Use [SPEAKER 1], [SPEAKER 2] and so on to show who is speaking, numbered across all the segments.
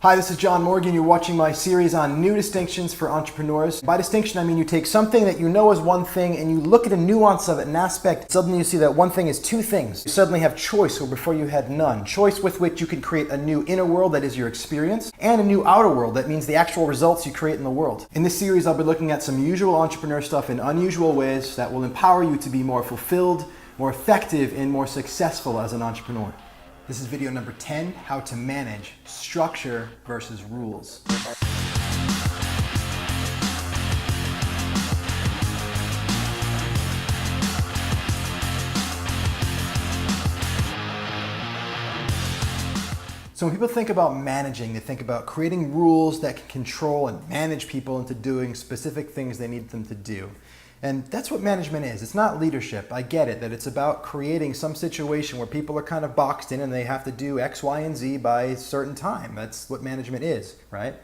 [SPEAKER 1] Hi, this is John Morgan. You're watching my series on new distinctions for entrepreneurs. By distinction, I mean you take something that you know is one thing and you look at a nuance of it, an aspect. Suddenly you see that one thing is two things. You suddenly have choice where before you had none. Choice with which you can create a new inner world, that is your experience, and a new outer world, that means the actual results you create in the world. In this series, I'll be looking at some usual entrepreneur stuff in unusual ways that will empower you to be more fulfilled, more effective, and more successful as an entrepreneur. This is video number 10, how to manage structure versus rules. So when people think about managing, they think about creating rules that can control and manage people into doing specific things they need them to do. And that's what management is. It's not leadership. I get it, that it's about creating some situation where people are kind of boxed in and they have to do X, Y, and Z by a certain time. That's what management is, right?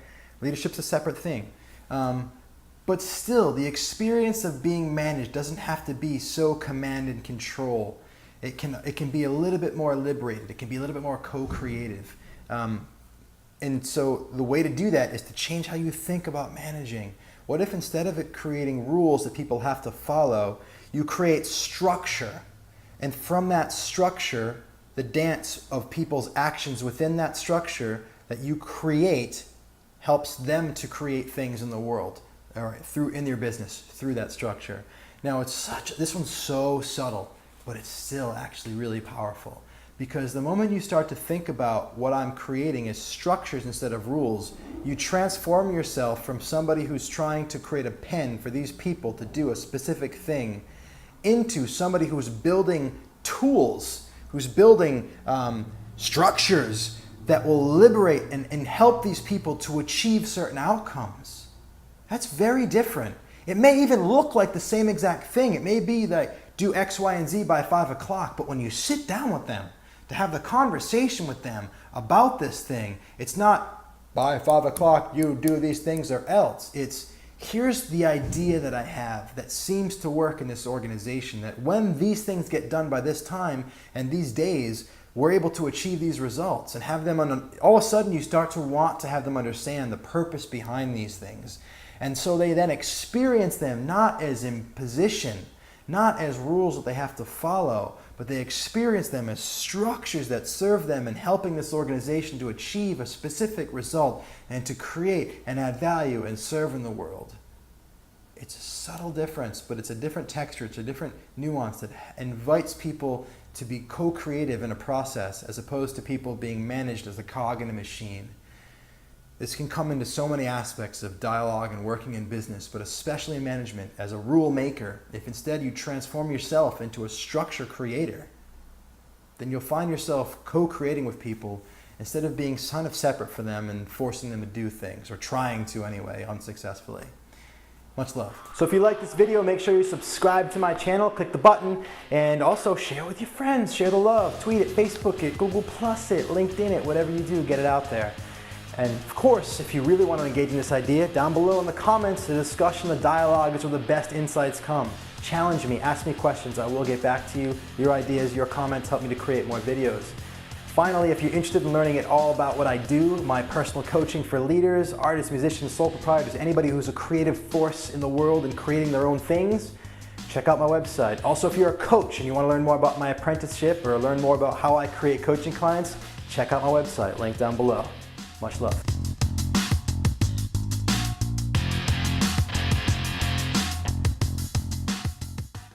[SPEAKER 1] Leadership's a separate thing. But still, the experience of being managed doesn't have to be so command and control. It can be a little bit more liberated. It can be a little bit more co-creative. And so the way to do that is to change how you think about managing. What if instead of it creating rules that people have to follow, you create structure? And from that structure, the dance of people's actions within that structure that you create helps them to create things in the world, or in your business, through that structure. Now this one's so subtle, but it's still actually really powerful. Because the moment you start to think about what I'm creating as structures instead of rules, you transform yourself from somebody who's trying to create a pen for these people to do a specific thing into somebody who's building tools, who's building structures that will liberate and help these people to achieve certain outcomes. That's very different. It may even look like the same exact thing. It may be that do X, Y, and Z by 5 o'clock, but when you sit down with them, to have the conversation with them about this thing, it's not by 5 o'clock you do these things or else. It's here's the idea that I have that seems to work in this organization, that when these things get done by this time and these days, we're able to achieve these results and have them all of a sudden you start to want to have them understand the purpose behind these things. And so they then experience them not as imposition, not as rules that they have to follow, but they experience them as structures that serve them in helping this organization to achieve a specific result and to create and add value and serve in the world. It's a subtle difference, but it's a different texture, it's a different nuance that invites people to be co-creative in a process as opposed to people being managed as a cog in a machine. This can come into so many aspects of dialogue and working in business, but especially in management as a rule maker. If instead you transform yourself into a structure creator, then you'll find yourself co-creating with people instead of being kind of separate from them and forcing them to do things, or trying to anyway, unsuccessfully. Much love. So if you like this video, make sure you subscribe to my channel, click the button, and also share with your friends, share the love, tweet it, Facebook it, Google Plus it, LinkedIn it, whatever you do, get it out there. And of course, if you really want to engage in this idea, down below in the comments, the discussion, the dialogue is where the best insights come. Challenge me, ask me questions, I will get back to you. Your ideas, your comments help me to create more videos. Finally, if you're interested in learning all about what I do, my personal coaching for leaders, artists, musicians, sole proprietors, anybody who's a creative force in the world and creating their own things, check out my website. Also, if you're a coach and you want to learn more about my apprenticeship or learn more about how I create coaching clients, check out my website, link down below. Much love.